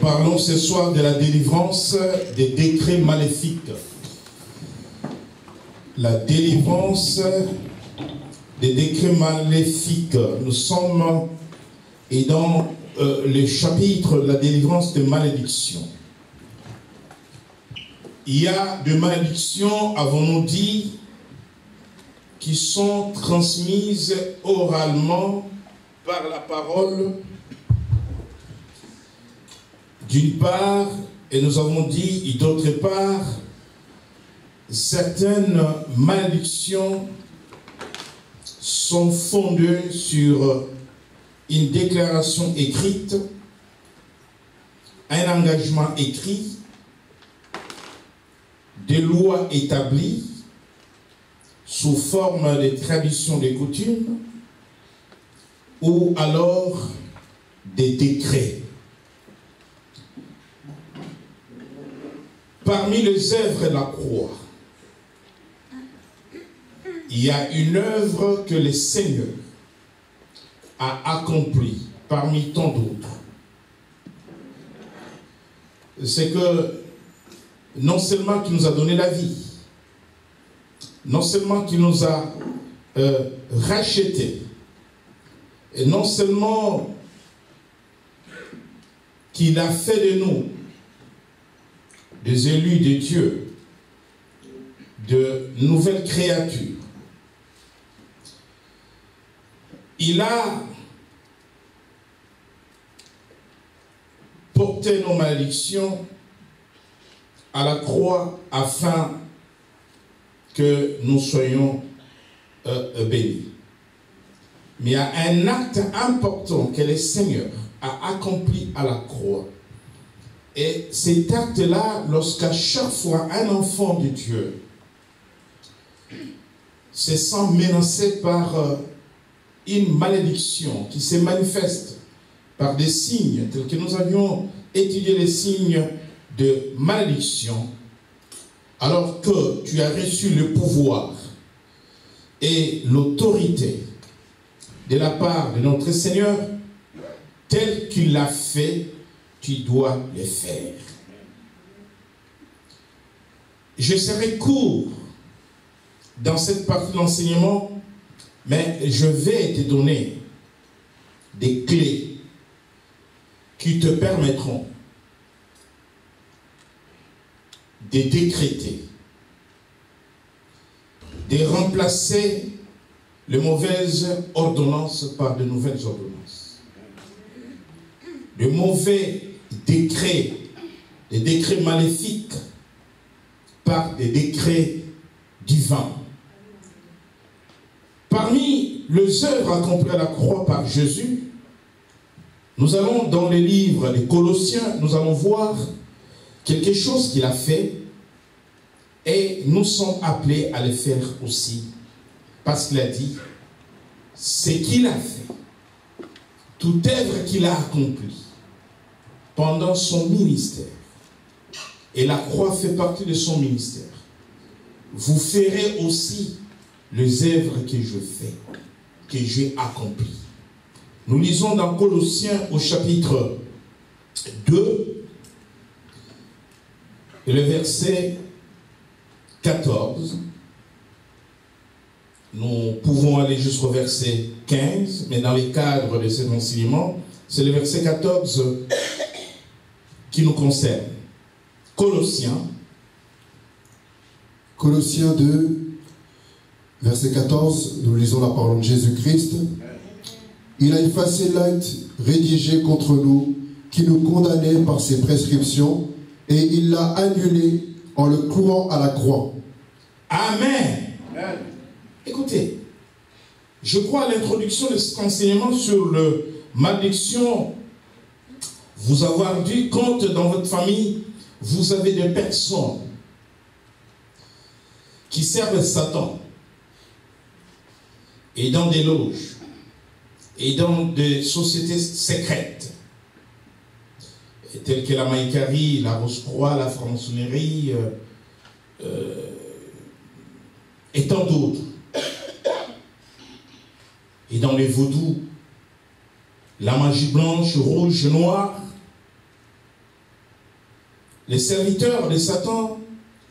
parlons ce soir de la délivrance des décrets maléfiques. La délivrance des décrets maléfiques. Nous sommes dans le chapitre de la délivrance des malédictions. Il y a des malédictions, avons-nous dit, qui sont transmises oralement par la parole, d'une part, et nous avons dit d'autre part, certaines malédictions sont fondées sur une déclaration écrite, un engagement écrit, des lois établies sous forme de traditions, de coutumes, ou alors des décrets. Parmi les œuvres de la croix, il y a une œuvre que le Seigneur a accomplie parmi tant d'autres. C'est que non seulement qu'il nous a donné la vie, non seulement qu'il nous a rachetés, et non seulement qu'il a fait de nous des élus de Dieu, de nouvelles créatures, il a porté nos malédictions à la croix afin que nous soyons bénis. Mais il y a un acte important que le Seigneur a accompli à la croix. Et cet acte-là, lorsqu'à chaque fois un enfant de Dieu se sent menacé par une malédiction qui se manifeste par des signes, tels que nous avions étudié les signes de malédiction, alors que tu as reçu le pouvoir et l'autorité de la part de notre Seigneur, tel qu'il l'a fait, tu dois le faire. Je serai court dans cette partie de l'enseignement, mais je vais te donner des clés qui te permettront de décréter, de remplacer les mauvaises ordonnances par de nouvelles ordonnances. De mauvais décrets, des décrets maléfiques par des décrets divins. Parmi les œuvres accomplies à la croix par Jésus, nous allons dans les livres des Colossiens, nous allons voir quelque chose qu'il a fait et nous sommes appelés à le faire aussi. Parce qu'il a dit, ce qu'il a fait, toute œuvre qu'il a accomplie pendant son ministère, et la croix fait partie de son ministère, vous ferez aussi les œuvres que je fais, que j'ai accomplies. Nous lisons dans Colossiens au chapitre 2, le verset 14. Nous pouvons aller jusqu'au verset 15, mais dans le cadre de cet enseignement, c'est le verset 14 qui nous concerne. Colossiens 2, verset 14, nous lisons la parole de Jésus-Christ. Il a effacé l'acte rédigé contre nous, qui nous condamnait par ses prescriptions, et il l'a annulé en le clouant à la croix. Amen. Amen. Écoutez, je crois à l'introduction de cet enseignement sur le malédiction, vous avoir dit, quand dans votre famille, vous avez des personnes qui servent Satan, et dans des loges, et dans des sociétés secrètes, telles que la Maïcarie, la Rose-Croix, la franc-maçonnerie, et tant d'autres. Et dans les vaudous, la magie blanche, rouge, noire, les serviteurs de Satan,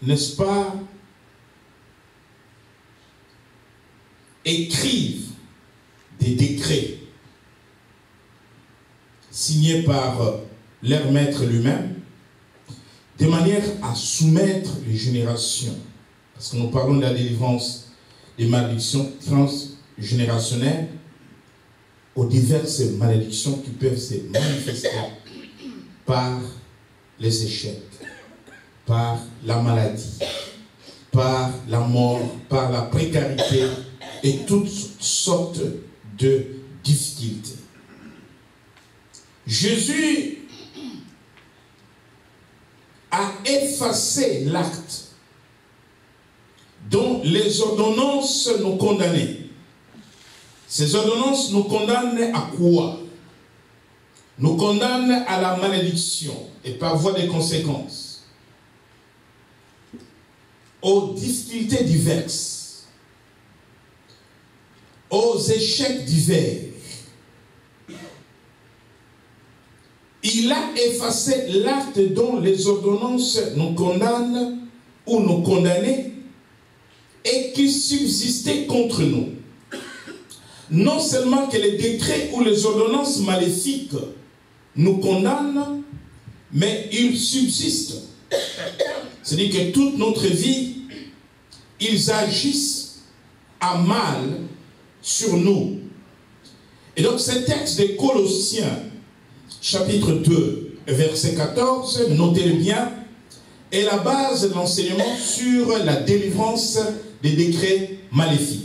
n'est-ce pas, écrivent des décrets signés par leur maître lui-même, de manière à soumettre les générations. Parce que nous parlons de la délivrance des malédictions transgénérationnelles aux diverses malédictions qui peuvent se manifester par les échecs, par la maladie, par la mort, par la précarité et toutes sortes de difficultés. Jésus a effacé l'acte dont les ordonnances nous condamnaient. Ces ordonnances nous condamnent à quoi? Nous condamnent à la malédiction et par voie de conséquences, aux difficultés diverses, aux échecs divers. Il a effacé l'acte dont les ordonnances nous condamnent ou nous condamnaient et qui subsistait contre nous. Non seulement que les décrets ou les ordonnances maléfiques nous condamnent, mais ils subsistent. C'est-à-dire que toute notre vie, ils agissent à mal sur nous. Et donc ce texte de Colossiens, chapitre 2, verset 14, notez-le bien, est la base de l'enseignement sur la délivrance des décrets maléfiques.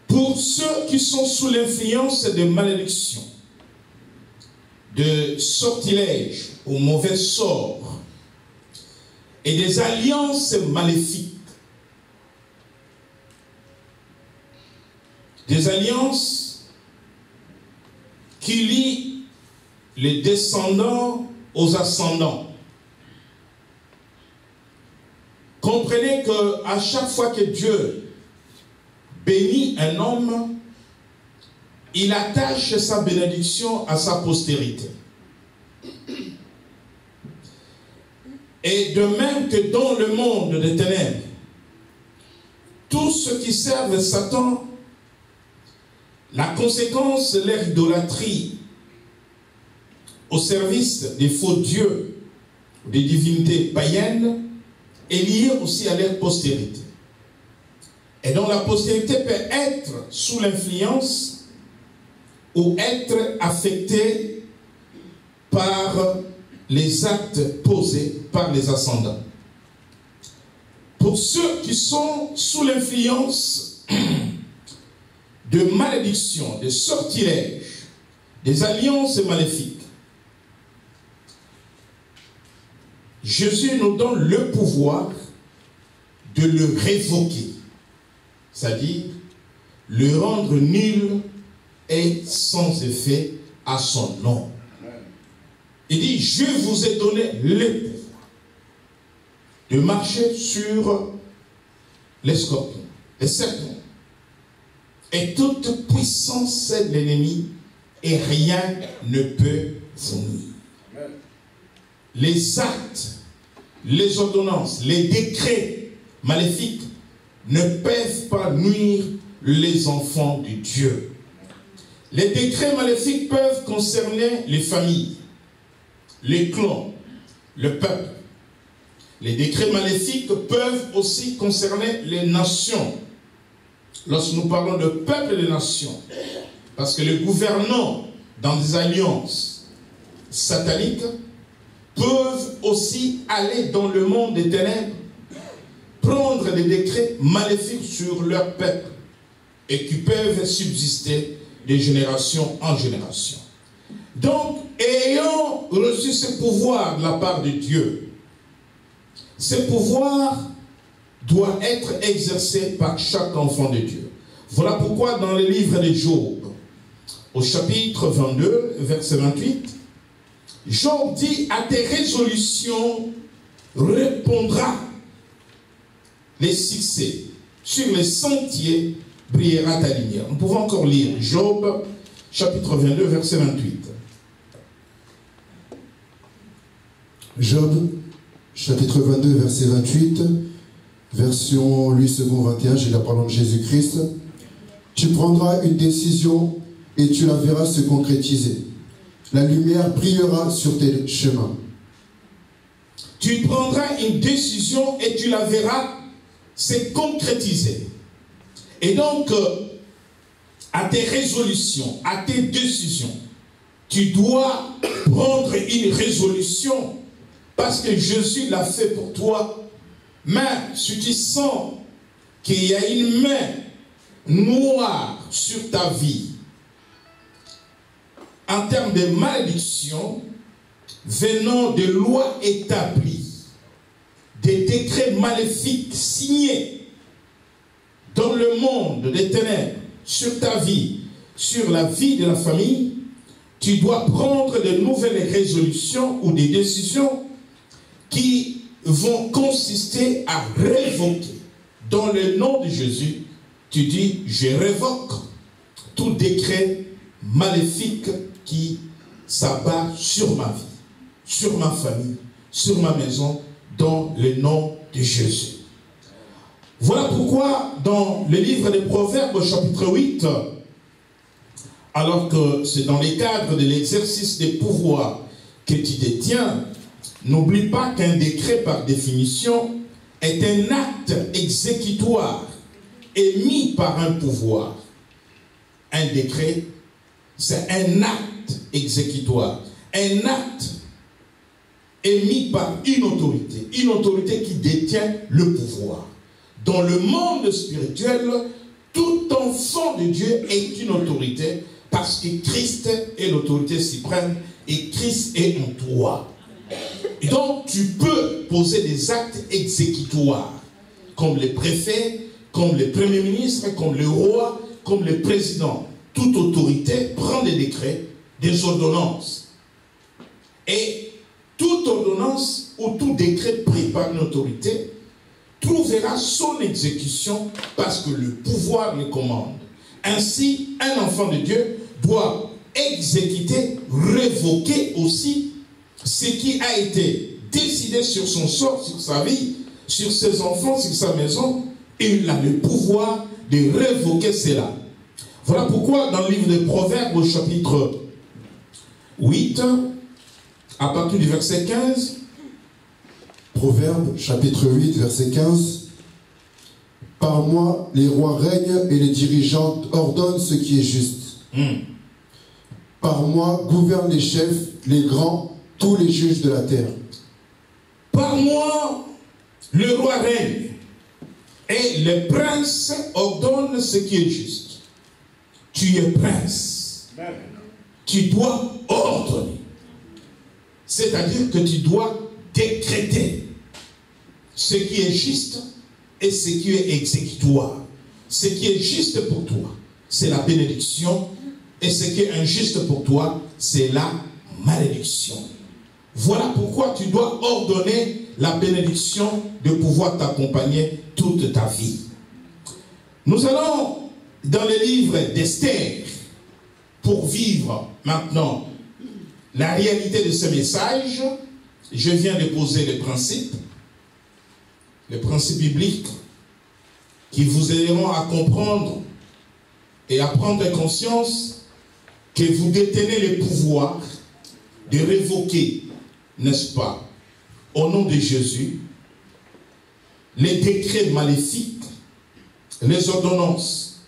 Pour ceux qui sont sous l'influence de malédictions, de sortilèges ou mauvais sorts et des alliances maléfiques, des alliances qui lient les descendants aux ascendants. Comprenez qu'à chaque fois que Dieu bénit un homme, il attache sa bénédiction à sa postérité. Et de même que dans le monde des ténèbres, tous ceux qui servent Satan, la conséquence de leur idolâtrie au service des faux dieux, des divinités païennes, est liée aussi à leur postérité. Et donc la postérité peut être sous l'influence ou être affectée par les actes posés par les ascendants. Pour ceux qui sont sous l'influence de malédictions, de sortilèges, des alliances maléfiques, Jésus nous donne le pouvoir de le révoquer, c'est-à-dire le rendre nul et sans effet à son nom. Il dit, je vous ai donné le pouvoir de marcher sur les scorpions, les serpents, et toute puissance de l'ennemi, et rien ne peut vous nuire. Les actes, les ordonnances, les décrets maléfiques ne peuvent pas nuire les enfants de Dieu. Les décrets maléfiques peuvent concerner les familles, les clans, le peuple. Les décrets maléfiques peuvent aussi concerner les nations. Lorsque nous parlons de peuple et de nations, parce que les gouvernants dans des alliances sataniques peuvent aussi aller dans le monde des ténèbres, prendre des décrets maléfiques sur leur peuple et qui peuvent subsister de génération en génération. Donc, ayant reçu ce pouvoir de la part de Dieu, ce pouvoir doit être exercé par chaque enfant de Dieu. Voilà pourquoi dans le livre de Job, au chapitre 22, verset 28, Job dit, à tes résolutions répondra les succès. Sur les sentiers brillera ta lumière. Nous pouvons encore lire Job, chapitre 22, verset 28. Job, chapitre 22, verset 28, version Louis II 21, j'ai la parole de Jésus-Christ. Tu prendras une décision et tu la verras se concrétiser. La lumière brillera sur tes chemins. Tu prendras une décision et tu la verras se concrétiser. Et donc, à tes résolutions, à tes décisions, tu dois prendre une résolution parce que Jésus l'a fait pour toi. Mais si tu sens qu'il y a une main noire sur ta vie, en termes de malédiction, venant de lois établies, des décrets maléfiques signés dans le monde des ténèbres, sur ta vie, sur la vie de la famille, tu dois prendre de nouvelles résolutions ou des décisions qui vont consister à révoquer. Dans le nom de Jésus, tu dis, je révoque tout décret maléfique qui s'abat sur ma vie, sur ma famille, sur ma maison, dans le nom de Jésus. Voilà pourquoi dans le livre des Proverbes au chapitre 8, alors que c'est dans les cadres de l'exercice des pouvoirs que tu détiens, n'oublie pas qu'un décret par définition est un acte exécutoire émis par un pouvoir. Un décret, c'est un acte exécutoire, un acte émis par une autorité qui détient le pouvoir. Dans le monde spirituel, tout enfant de Dieu est une autorité parce que Christ est l'autorité suprême et Christ est en toi. Et donc tu peux poser des actes exécutoires comme les préfets, comme les premiers ministres, comme le roi, comme le président. Toute autorité prend des décrets, des ordonnances. Et toute ordonnance ou tout décret pris par une autorité trouvera son exécution parce que le pouvoir le commande. Ainsi, un enfant de Dieu doit exécuter, révoquer aussi ce qui a été décidé sur son sort, sur sa vie, sur ses enfants, sur sa maison, et il a le pouvoir de révoquer cela. Voilà pourquoi dans le livre des Proverbes au chapitre 8, à partir du verset 15, Proverbes, chapitre 8, verset 15. Par moi, les rois règnent et les dirigeants ordonnent ce qui est juste. Par moi, gouvernent les chefs, les grands, tous les juges de la terre. Par moi, le roi règne et les princes ordonnent ce qui est juste. Tu es prince. Tu dois ordonner. C'est-à-dire que tu dois décréter ce qui est juste et ce qui est exécutoire. Ce qui est juste pour toi, c'est la bénédiction, et ce qui est injuste pour toi, c'est la malédiction. Voilà pourquoi tu dois ordonner la bénédiction de pouvoir t'accompagner toute ta vie. Nous allons dans le livre d'Esther pour vivre maintenant la réalité de ce message. Je viens de poser les principes bibliques qui vous aideront à comprendre et à prendre conscience que vous détenez le pouvoir de révoquer, n'est-ce pas, au nom de Jésus, les décrets maléfiques, les ordonnances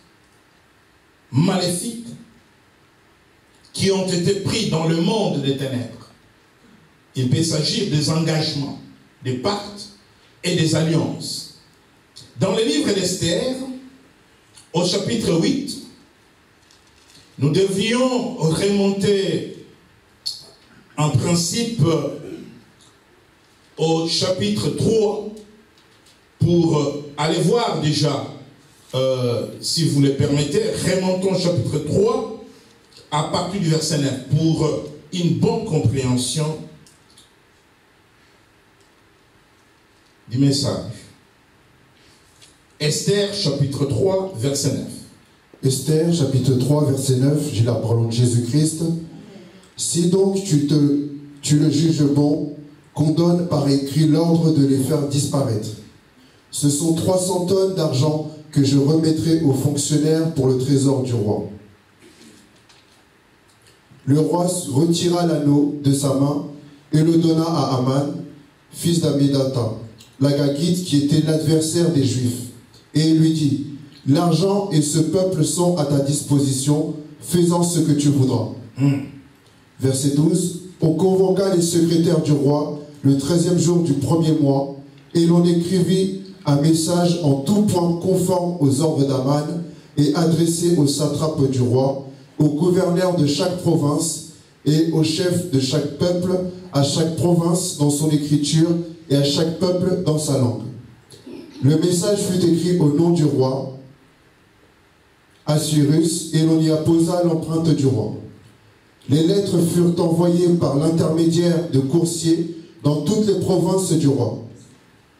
maléfiques qui ont été pris dans le monde des ténèbres. Il peut s'agir des engagements, des pactes et des alliances. Dans le livre d'Esther, au chapitre 8, nous devions remonter en principe au chapitre 3 pour aller voir déjà, si vous le permettez, remontons au chapitre 3 à partir du verset 9 pour une bonne compréhension du message. Esther, chapitre 3, verset 9. Esther, chapitre 3, verset 9, j'ai la parole de Jésus-Christ. Si donc tu le juges bon, qu'on donne par écrit l'ordre de les faire disparaître. Ce sont 300 tonnes d'argent que je remettrai aux fonctionnaires pour le trésor du roi. » Le roi retira l'anneau de sa main et le donna à Aman, fils d'Ammédatha, l'Agagite, qui était l'adversaire des Juifs. Et il lui dit, « L'argent et ce peuple sont à ta disposition, fais-en ce que tu voudras. » Verset 12. On convoqua les secrétaires du roi le 13e jour du premier mois, et l'on écrivit un message en tout point conforme aux ordres d'Aman et adressé aux satrapes du roi, aux gouverneurs de chaque province et aux chefs de chaque peuple, à chaque province dans son écriture et à chaque peuple dans sa langue. Le message fut écrit au nom du roi Assuérus et l'on y apposa l'empreinte du roi. Les lettres furent envoyées par l'intermédiaire de coursiers dans toutes les provinces du roi.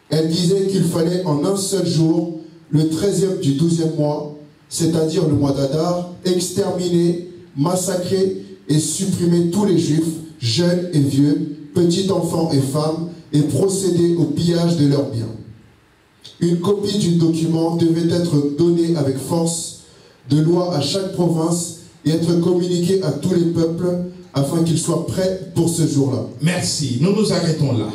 Elles disaient qu'il fallait en un seul jour, le 13e du 12e mois, c'est-à-dire le mois d'Adar, exterminer, massacrer et supprimer tous les Juifs, jeunes et vieux, petits enfants et femmes, et procéder au pillage de leurs biens. Une copie du document devait être donnée avec force de loi à chaque province et être communiquée à tous les peuples afin qu'ils soient prêts pour ce jour-là. Merci. Nous nous arrêtons là.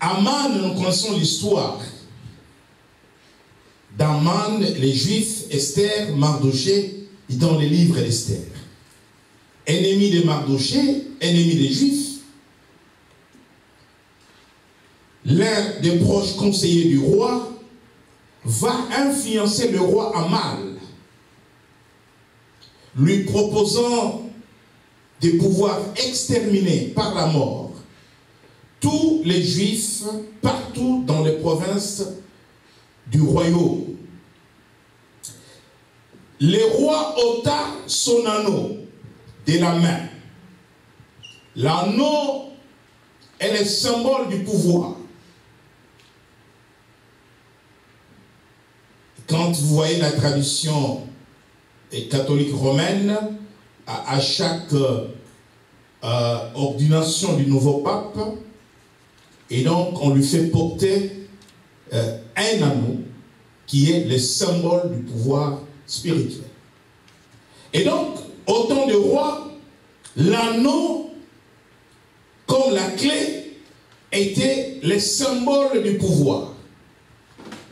Aman, nous connaissons l'histoire d'Aman, les Juifs, Esther, Mardoché, dans les livres d'Esther. Ennemi de Mardoché, ennemi des Juifs. L'un des proches conseillers du roi va influencer le roi à mal, lui proposant de pouvoir exterminer par la mort tous les Juifs partout dans les provinces du royaume. Le roi ôta son anneau de la main. L'anneau est le symbole du pouvoir. Quand vous voyez la tradition catholique romaine, à chaque ordination du nouveau pape, et donc on lui fait porter un anneau qui est le symbole du pouvoir spirituel. Et donc, au temps du roi, l'anneau, comme la clé, était le symbole du pouvoir.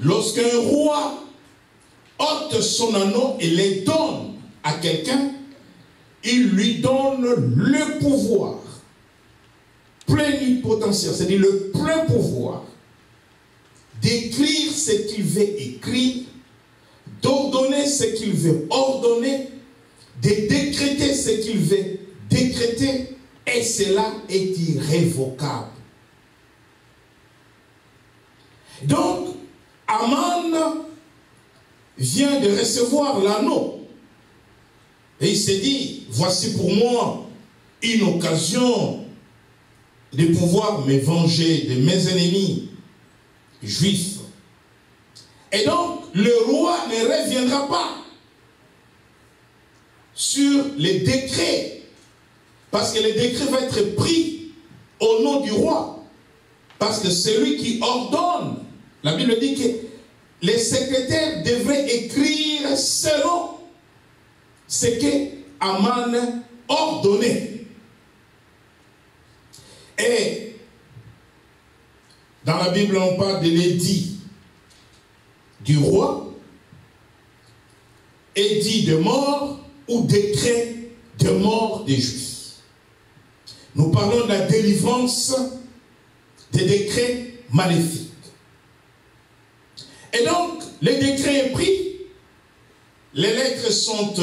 Lorsqu'un roi ôte son anneau et le donne à quelqu'un, il lui donne le pouvoir plénipotentiaire, c'est-à-dire le plein pouvoir d'écrire ce qu'il veut écrire, d'ordonner ce qu'il veut ordonner, de décréter ce qu'il veut décréter, et cela est irrévocable. Donc, Aman vient de recevoir l'anneau. Et il s'est dit, voici pour moi une occasion de pouvoir me venger de mes ennemis juifs. Et donc, le roi ne reviendra pas sur les décrets, parce que le décret va être pris au nom du roi. Parce que c'est lui qui ordonne. La Bible dit que les secrétaires devraient écrire selon ce que Aman ordonnait. Et dans la Bible, on parle de l'édit du roi, édit de mort ou décret de mort des Juifs. Nous parlons de la délivrance des décrets maléfiques. Et donc, le décret est pris, les lettres sont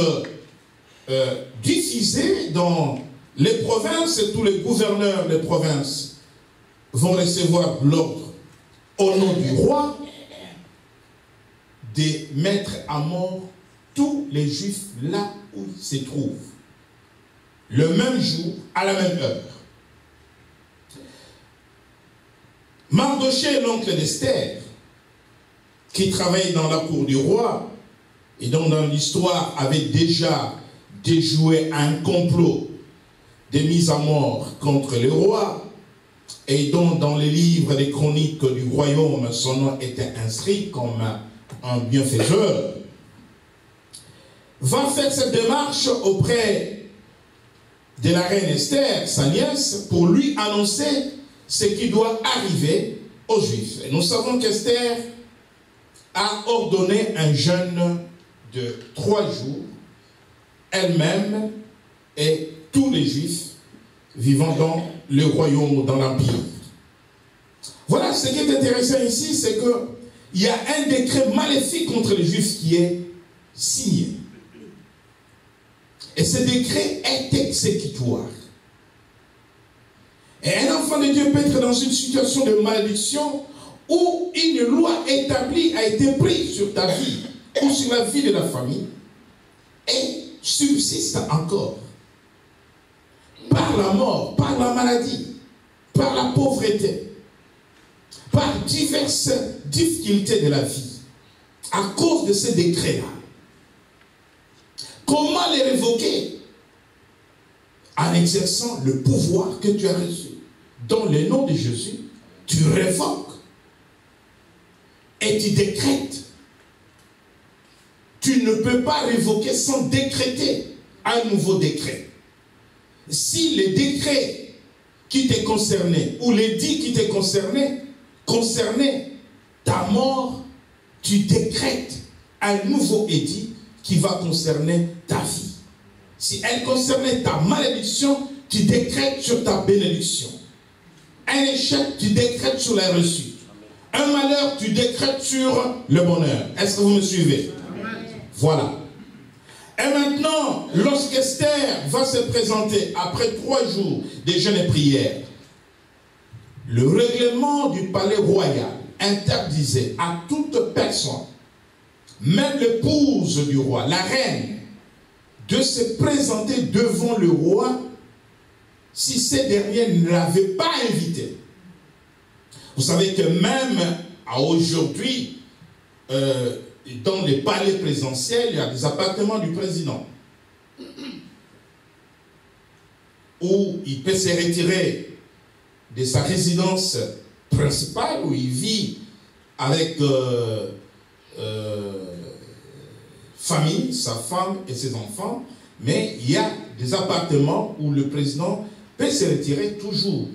diffusées dans les provinces, et tous les gouverneurs des provinces vont recevoir l'ordre au nom du roi de mettre à mort tous les Juifs là où ils se trouvent, le même jour, à la même heure. Mardoché, l'oncle d'Esther, qui travaille dans la cour du roi, et dont dans l'histoire avait déjà déjoué un complot de mise à mort contre le roi, et dont dans les livres des chroniques du royaume, son nom était inscrit comme un bienfaiteur, va faire cette démarche auprès de la reine Esther, sa nièce, pour lui annoncer ce qui doit arriver aux Juifs. Et nous savons qu'Esther a ordonné un jeûne de 3 jours, elle-même et tous les Juifs vivant dans le royaume ou dans l'empire. Voilà, ce qui est intéressant ici, c'est qu'il y a un décret maléfique contre les Juifs qui est signé. Et ce décret est exécutoire. Et un enfant de Dieu peut être dans une situation de malédiction où une loi établie a été prise sur ta vie ou sur la vie de la famille et subsiste encore. Par la mort, par la maladie, par la pauvreté, par diverses difficultés de la vie, à cause de ces décrets-là. Comment les révoquer? En exerçant le pouvoir que tu as reçu. Dans le nom de Jésus, tu révoques et tu décrètes. Tu ne peux pas révoquer sans décréter un nouveau décret. Si les décrets qui te concernaient, ou les dits qui te concernaient ta mort, tu décrètes un nouveau édit qui va concerner ta vie. Si elle concernait ta malédiction, tu décrètes sur ta bénédiction. Un échec, tu décrètes sur la réussite. Un malheur, tu décrètes sur le bonheur. Est-ce que vous me suivez? Voilà. Et maintenant, lorsqu'Esther va se présenter après 3 jours de jeûne et prière, le règlement du palais royal interdisait à toute personne, même l'épouse du roi, la reine, de se présenter devant le roi si ces derniers ne l'avaient pas invité. Vous savez que même à aujourd'hui, dans les palais présidentiels, il y a des appartements du président où il peut se retirer de sa résidence principale, où il vit avec famille, sa femme et ses enfants, mais il y a des appartements où le président peut se retirer toujours.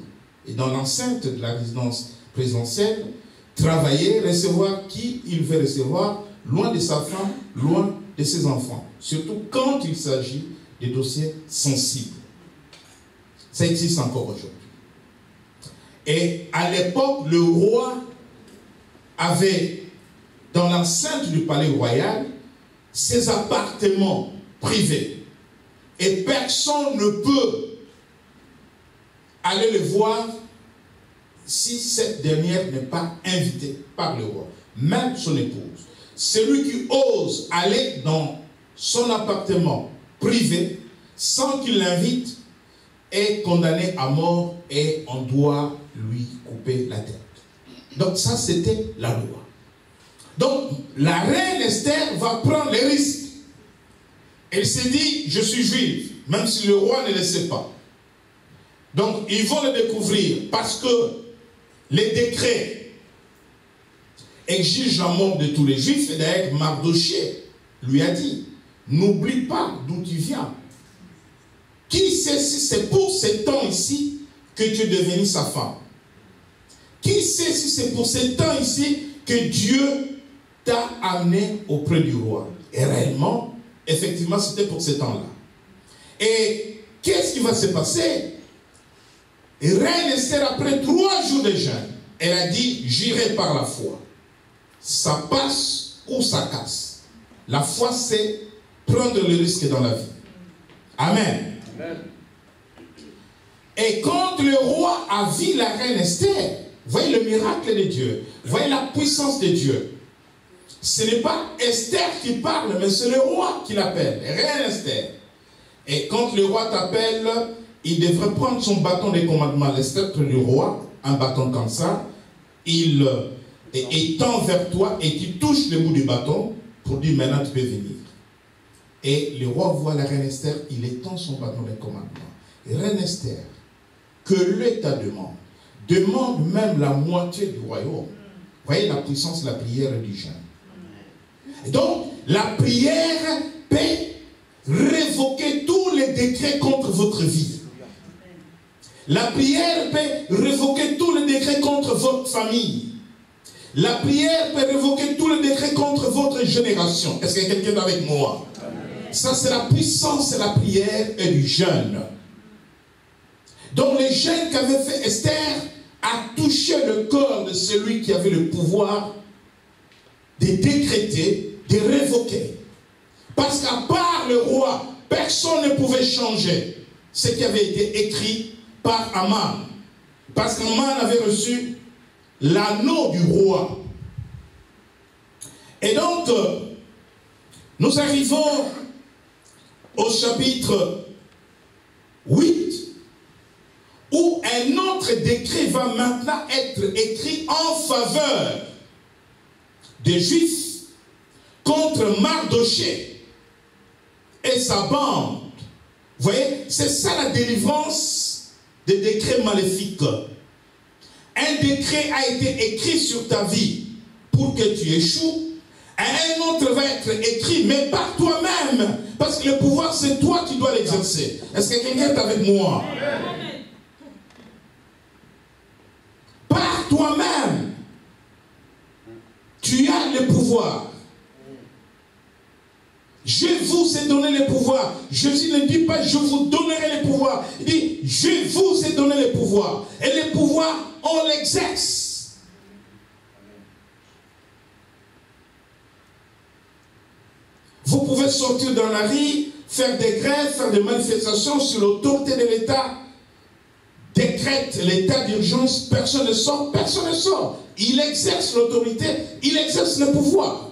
Et dans l'enceinte de la résidence présidentielle, travailler, recevoir qui il veut recevoir, loin de sa femme, loin de ses enfants. Surtout quand il s'agit de dossiers sensibles. Ça existe encore aujourd'hui. Et à l'époque, le roi avait, dans l'enceinte du palais royal, ses appartements privés. Et personne ne peut aller le voir si cette dernière n'est pas invitée par le roi, même son épouse. Celui qui ose aller dans son appartement privé sans qu'il l'invite est condamné à mort et on doit lui couper la tête. Donc ça, c'était la loi. Donc la reine Esther va prendre les risques. Elle s'est dit, je suis juive, même si le roi ne le sait pas. Donc ils vont le découvrir parce que les décrets exigent la mort de tous les juifs. Et d'ailleurs Mardochée lui a dit, n'oublie pas d'où tu viens. Qui sait si c'est pour ce temps ici que tu es devenu sa femme? Qui sait si c'est pour ce temps ici que Dieu t'a amené auprès du roi? Et réellement, effectivement, c'était pour ce temps-là. Et qu'est-ce qui va se passer? Et reine Esther, après 3 jours de jeûne, elle a dit, j'irai par la foi. Ça passe ou ça casse. La foi, c'est prendre le risque dans la vie. Amen. Amen. Et quand le roi a vu la reine Esther, voyez le miracle de Dieu, voyez la puissance de Dieu. Ce n'est pas Esther qui parle, mais c'est le roi qui l'appelle, reine Esther. Et quand le roi t'appelle, il devrait prendre son bâton de commandement, le sceptre du roi, un bâton comme ça, il tend vers toi et tu touches le bout du bâton pour dire maintenant tu peux venir. Et le roi voit la reine Esther, il étend son bâton de commandement. Et reine Esther, que l'État demande, demande même la moitié du royaume. Vous voyez la puissance de la prière et du jeûne. Et donc, la prière peut révoquer tous les décrets contre votre vie. La prière peut révoquer tous les décrets contre votre famille. La prière peut révoquer tous les décrets contre votre génération. Est-ce qu'il y a quelqu'un avec moi? Ça, c'est la puissance de la prière et du jeûne. Donc, le jeûne qu'avait fait Esther a touché le corps de celui qui avait le pouvoir de décréter, de révoquer. Parce qu'à part le roi, personne ne pouvait changer ce qui avait été écrit par Aman. Parce qu'Aman avait reçu l'anneau du roi. Et donc, nous arrivons au chapitre 8, où un autre décret va maintenant être écrit en faveur des Juifs contre Mardoché et sa bande. Vous voyez, c'est ça la délivrance des décrets maléfiques. Un décret a été écrit sur ta vie pour que tu échoues. Un autre va être écrit, mais par toi-même. Parce que le pouvoir, c'est toi qui dois l'exercer. Est-ce que quelqu'un est avec moi? Par toi-même, tu as le pouvoir. Je vous ai donné le pouvoir. Jésus ne dit pas, je vous donnerai le pouvoir. Il dit, je vous ai donné le pouvoir. Et le pouvoir, on l'exerce. Vous pouvez sortir dans la rue, faire des grèves, faire des manifestations sur l'autorité de l'État. Décrète l'état d'urgence, personne ne sort, personne ne sort. Il exerce l'autorité, il exerce le pouvoir.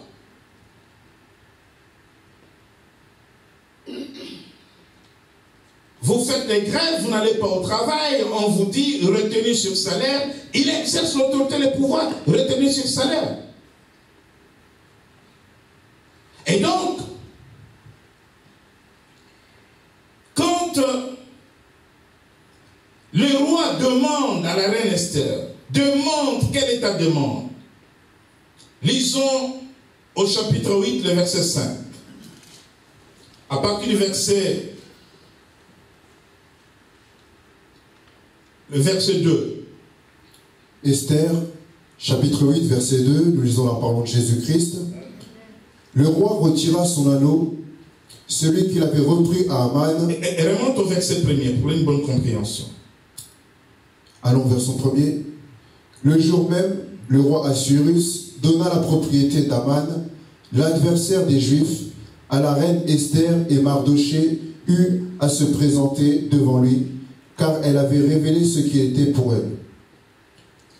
Vous faites des grèves, vous n'allez pas au travail, on vous dit retenue sur salaire, il exerce l'autorité, le pouvoir, retenue sur salaire. Et donc, quand le roi demande à la reine Esther, demande, quelle est ta demande? Lisons au chapitre 8, le verset 5. À partir du verset, le verset 2. Esther, chapitre 8, verset 2, nous lisons la parole de Jésus-Christ. Le roi retira son anneau, celui qu'il avait repris à Aman. Et remonte au verset premier pour une bonne compréhension. Allons vers son premier. Le jour même, le roi Assuérus donna la propriété d'Aman, l'adversaire des Juifs, à la reine Esther, et Mardoché eut à se présenter devant lui, car elle avait révélé ce qui était pour elle.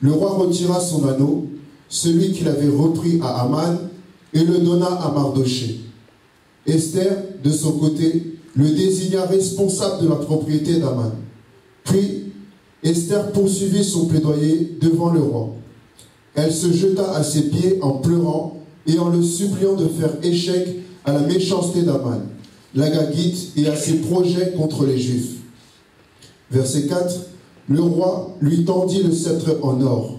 Le roi retira son anneau, celui qu'il avait repris à Aman, et le donna à Mardoché. Esther, de son côté, le désigna responsable de la propriété d'Aman. Puis, Esther poursuivit son plaidoyer devant le roi. Elle se jeta à ses pieds en pleurant et en le suppliant de faire échec à la méchanceté d'Aman, l'Agagite, et à ses projets contre les Juifs. Verset 4. Le roi lui tendit le sceptre en or.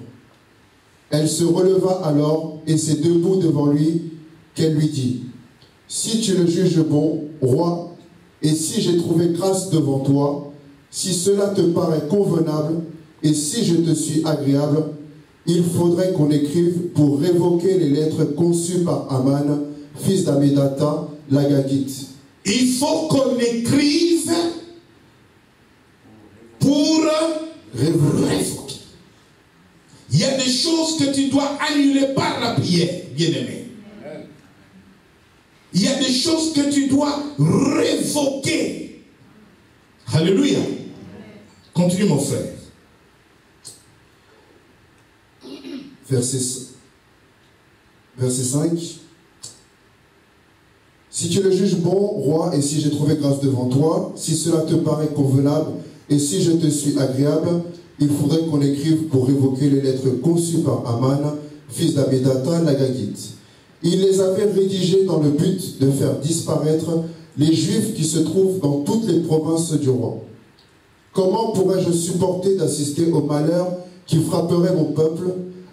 Elle se releva alors et s'est debout devant lui, qu'elle lui dit, « Si tu le juges bon, roi, et si j'ai trouvé grâce devant toi, si cela te paraît convenable, et si je te suis agréable, il faudrait qu'on écrive pour révoquer les lettres conçues par Aman, fils d'Amédatha, l'Agagite. » Il faut qu'on écrive pour révoquer. Il y a des choses que tu dois annuler par la prière, bien-aimé. Il y a des choses que tu dois révoquer. Alléluia. Continue, mon frère. Verset 5. Si tu le juges bon, roi, et si j'ai trouvé grâce devant toi, si cela te paraît convenable, et si je te suis agréable, il faudrait qu'on écrive pour révoquer les lettres conçues par Aman, fils d'Amédatha, l'Agagite. Il les avait rédigées dans le but de faire disparaître les Juifs qui se trouvent dans toutes les provinces du roi. Comment pourrais-je supporter d'assister au malheur qui frapperait mon peuple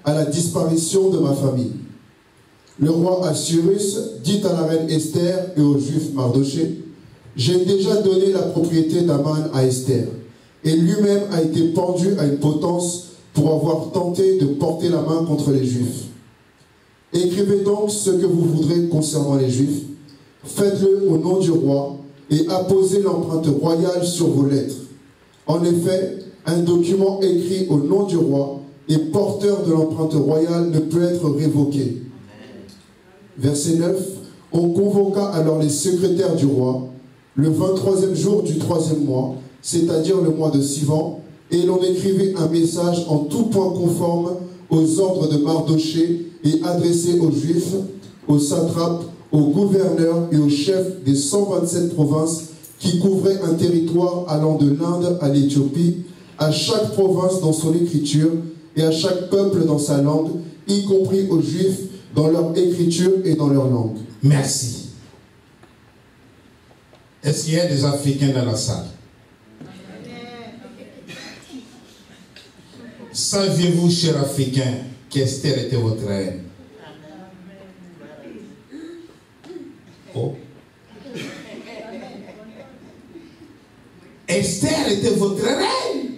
à la disparition de ma famille. Le roi Assuérus dit à la reine Esther et au juif Mardoché, « J'ai déjà donné la propriété d'Aman à Esther, et lui-même a été pendu à une potence pour avoir tenté de porter la main contre les Juifs. Écrivez donc ce que vous voudrez concernant les Juifs, faites-le au nom du roi, et apposez l'empreinte royale sur vos lettres. En effet, un document écrit au nom du roi et porteur de l'empreinte royale ne peut être révoqué. » Verset 9. On convoqua alors les secrétaires du roi, le 23e jour du 3e mois, c'est-à-dire le mois de Sivan, et l'on écrivit un message en tout point conforme aux ordres de Mardoché et adressé aux Juifs, aux satrapes, aux gouverneurs et aux chefs des 127 provinces qui couvraient un territoire allant de l'Inde à l'Éthiopie, à chaque province dans son écriture et à chaque peuple dans sa langue, y compris aux Juifs dans leur écriture et dans leur langue. Merci. Est-ce qu'il y a des Africains dans la salle? Saviez-vous, chers Africains, qu'Esther était votre reine? Oh. Esther était votre reine.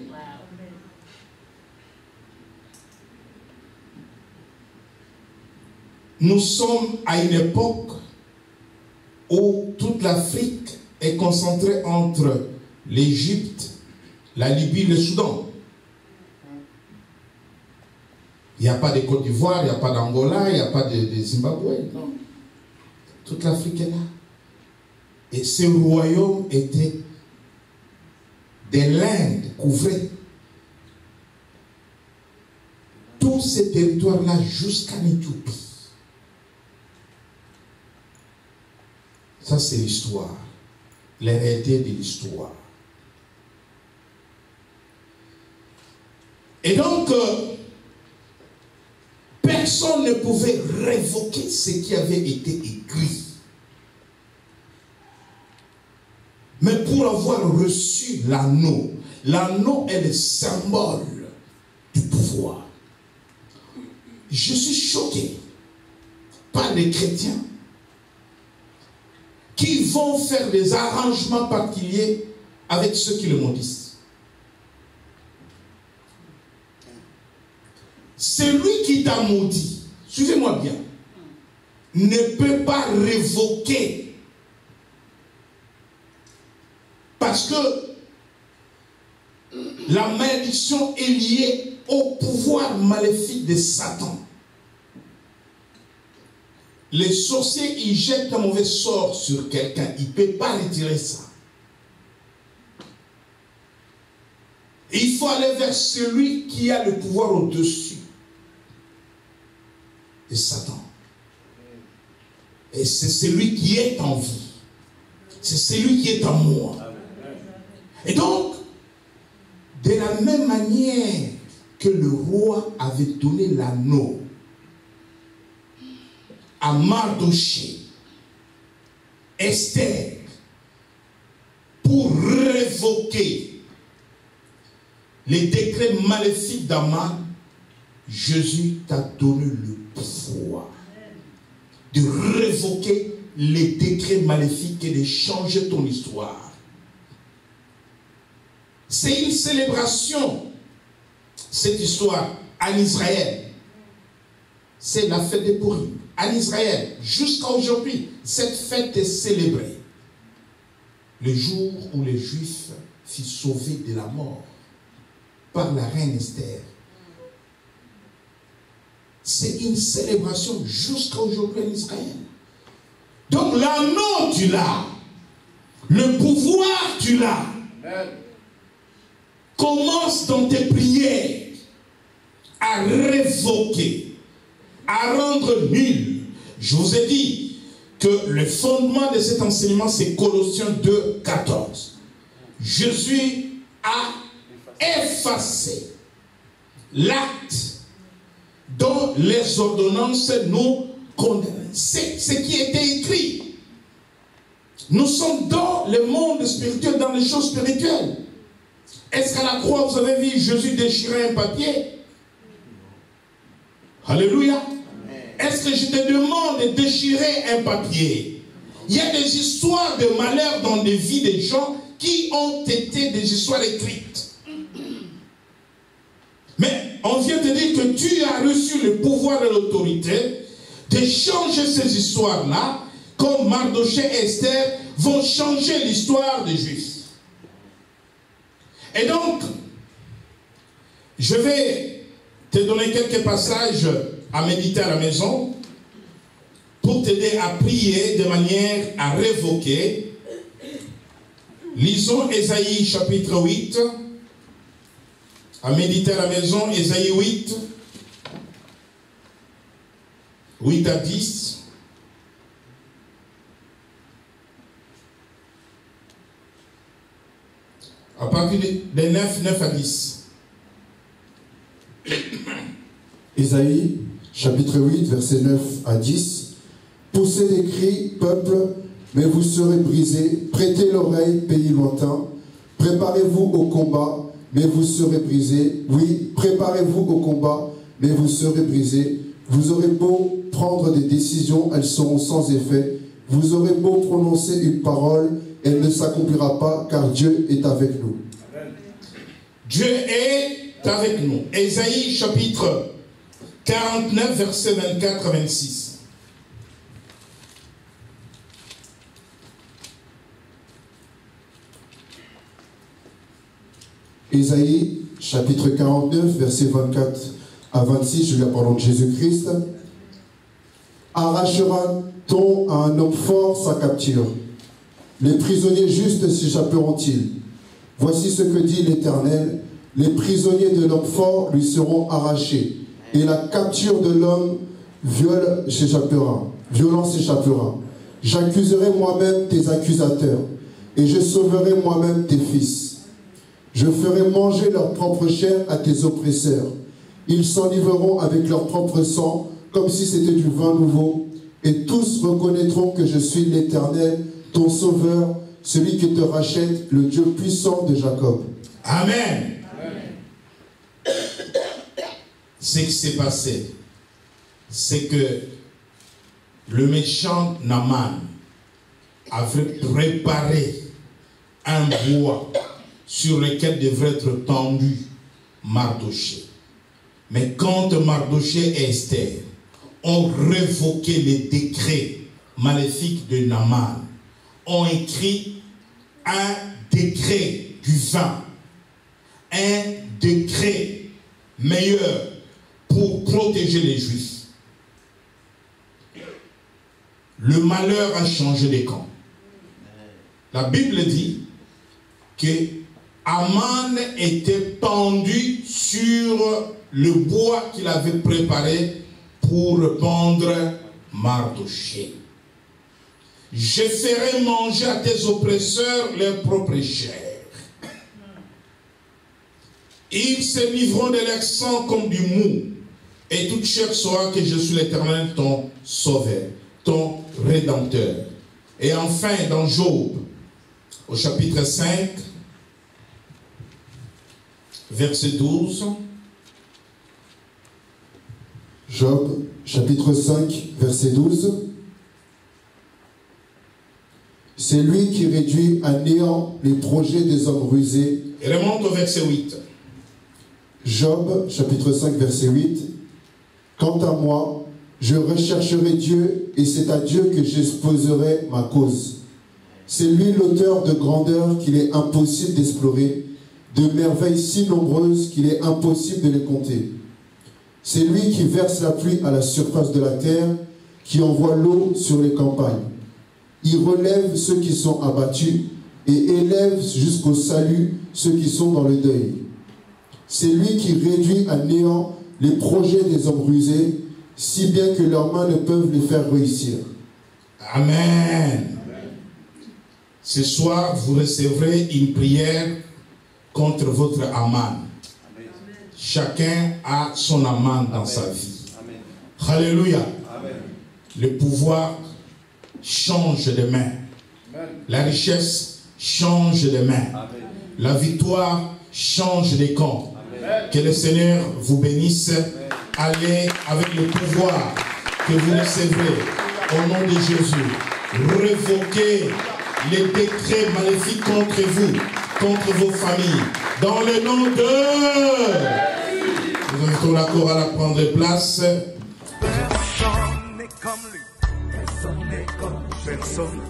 Nous sommes à une époque où toute l'Afrique est concentrée entre l'Égypte, la Libye, le Soudan. Il n'y a pas de Côte d'Ivoire, il n'y a pas d'Angola, il n'y a pas de Zimbabwe, non. Toute l'Afrique est là. Et ce royaume était de l'Inde, couvrait tous ces territoires-là jusqu'en Éthiopie. Ça, c'est l'histoire, les réalités de l'histoire. Et donc, personne ne pouvait révoquer ce qui avait été écrit. Mais pour avoir reçu l'anneau, l'anneau est le symbole du pouvoir. Je suis choqué par les chrétiens qui vont faire des arrangements particuliers avec ceux qui le maudissent. Celui qui t'a maudit, suivez-moi bien, ne peut pas révoquer. Parce que la malédiction est liée au pouvoir maléfique de Satan. Les sorciers, ils jettent un mauvais sort sur quelqu'un. Ils ne peuvent pas retirer ça. Et il faut aller vers celui qui a le pouvoir au-dessus de Satan. Et c'est celui qui est en vous. C'est celui qui est en moi. Et donc, de la même manière que le roi avait donné l'anneau à Mardoché, Esther, pour révoquer les décrets maléfiques d'Aman, Jésus t'a donné le pouvoir de révoquer les décrets maléfiques et de changer ton histoire. C'est une célébration, cette histoire, en Israël. C'est la fête des Purim. En Israël, jusqu'à aujourd'hui, cette fête est célébrée. Le jour où les Juifs furent sauvés de la mort par la reine Esther. C'est une célébration jusqu'à aujourd'hui en Israël. Donc l'anneau, tu l'as. Le pouvoir, tu l'as. Commence dans tes prières à révoquer, à rendre nul. Je vous ai dit que le fondement de cet enseignement, c'est Colossiens 2, 14. Jésus a effacé l'acte dont les ordonnances nous condamnent. C'est ce qui était écrit. Nous sommes dans le monde spirituel, dans les choses spirituelles. Est-ce qu'à la croix, vous avez vu Jésus déchirer un papier? Alléluia. Est-ce que je te demande de déchirer un papier? Il y a des histoires de malheur dans les vies des gens qui ont été des histoires écrites. Mais on vient te dire que tu as reçu le pouvoir et l'autorité de changer ces histoires-là, comme Mardochée et Esther vont changer l'histoire des Juifs. Et donc, je vais te donner quelques passages à méditer à la maison pour t'aider à prier de manière à révoquer. Lisons Ésaïe chapitre 8. À méditer à la maison, Ésaïe 8. 8 à 10. À partir de 9 à 10. Ésaïe, chapitre 8, verset 9 à 10. Poussez des cris, peuple, mais vous serez brisés. Prêtez l'oreille, pays lointain. Préparez-vous au combat, mais vous serez brisés. Oui, préparez-vous au combat, mais vous serez brisés. Vous aurez beau prendre des décisions, elles seront sans effet. Vous aurez beau prononcer une parole, elle ne s'accomplira pas, car Dieu est avec nous. Dieu est avec nous. Ésaïe chapitre 49, versets 24 à 26. Ésaïe chapitre 49, versets 24 à 26, je lis la parole de Jésus-Christ. Arrachera-t-on à un homme fort sa capture? Les prisonniers justes s'échapperont-ils? Voici ce que dit l'Éternel. Les prisonniers de l'homme fort lui seront arrachés, et la capture de l'homme violent s'échappera. J'accuserai moi-même tes accusateurs, et je sauverai moi-même tes fils. Je ferai manger leur propre chair à tes oppresseurs. Ils s'enivreront avec leur propre sang, comme si c'était du vin nouveau, et tous reconnaîtront que je suis l'Éternel, ton sauveur, celui qui te rachète, le Dieu puissant de Jacob. Amen. Ce qui s'est passé, c'est que le méchant Naaman avait préparé un bois sur lequel devrait être tendu Mardochée. Mais quand Mardochée et Esther ont révoqué les décrets maléfiques de Naaman, ont écrit un décret du vin, un décret meilleur pour protéger les Juifs. Le malheur a changé de camp. La Bible dit que Aman était pendu sur le bois qu'il avait préparé pour pendre Mardochée. Je ferai manger à tes oppresseurs leur propre chair. Ils se livreront de leur sang comme du mou, et toute chair saura que je suis l'Éternel, ton sauveur, ton rédempteur. Et enfin, dans Job, au chapitre 5, verset 12. Job, chapitre 5, verset 12. C'est lui qui réduit à néant les projets des hommes rusés. Et remonte au verset 8. Job, chapitre 5, verset 8. Quant à moi, je rechercherai Dieu, et c'est à Dieu que j'exposerai ma cause. C'est lui l'auteur de grandeur qu'il est impossible d'explorer, de merveilles si nombreuses qu'il est impossible de les compter. C'est lui qui verse la pluie à la surface de la terre, qui envoie l'eau sur les campagnes. Il relève ceux qui sont abattus et élève jusqu'au salut ceux qui sont dans le deuil. C'est lui qui réduit à néant les projets des hommes rusés, si bien que leurs mains ne peuvent les faire réussir. Amen. Ce soir, vous recevrez une prière contre votre Aman. Chacun a son Aman dans sa vie. Alléluia. Le pouvoir change de main. La richesse change de main. La victoire change de camp. Que le Seigneur vous bénisse allez avec le pouvoir que vous recevez au nom de Jésus. Révoquez les décrets maléfiques contre vous, contre vos familles. Dans le nom de... Nous invitons l'accord à la prendre place. Personne n'est comme lui. Personne n'est comme personne.